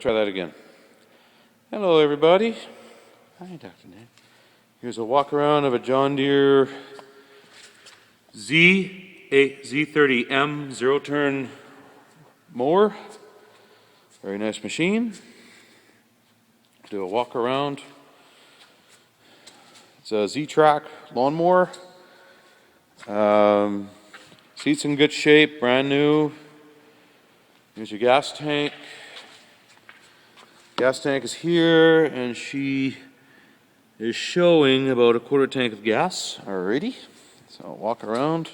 try that again. Hello everybody. Hi Dr. Nate. Here's a walk around of a John Deere z930m zero-turn mower. Very nice machine. Do a walk around. It's a Z-Track lawnmower. Seat's in good shape, brand new. Here's your gas tank. Gas tank is here, and she is showing about a quarter tank of gas already. So I'll walk around.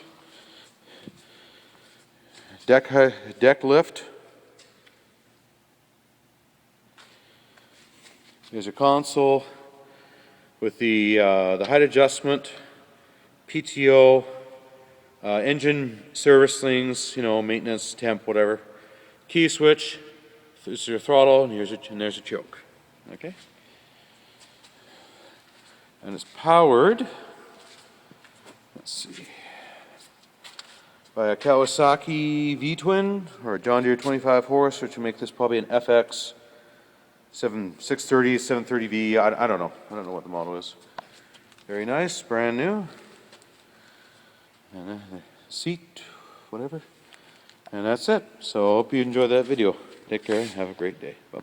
Deck lift. Here's a console with the height adjustment, PTO, engine service things, you know, maintenance, temp, whatever. Key switch. This is your throttle, and there's a choke. Okay. And it's powered. Let's see. By a Kawasaki V-twin or a John Deere 25 horse, which will make this probably an FX630V. I don't know. I don't know what the model is. Very nice, brand new. And the seat, whatever. And that's it. So I hope you enjoyed that video. Take care and have a great day. Bye.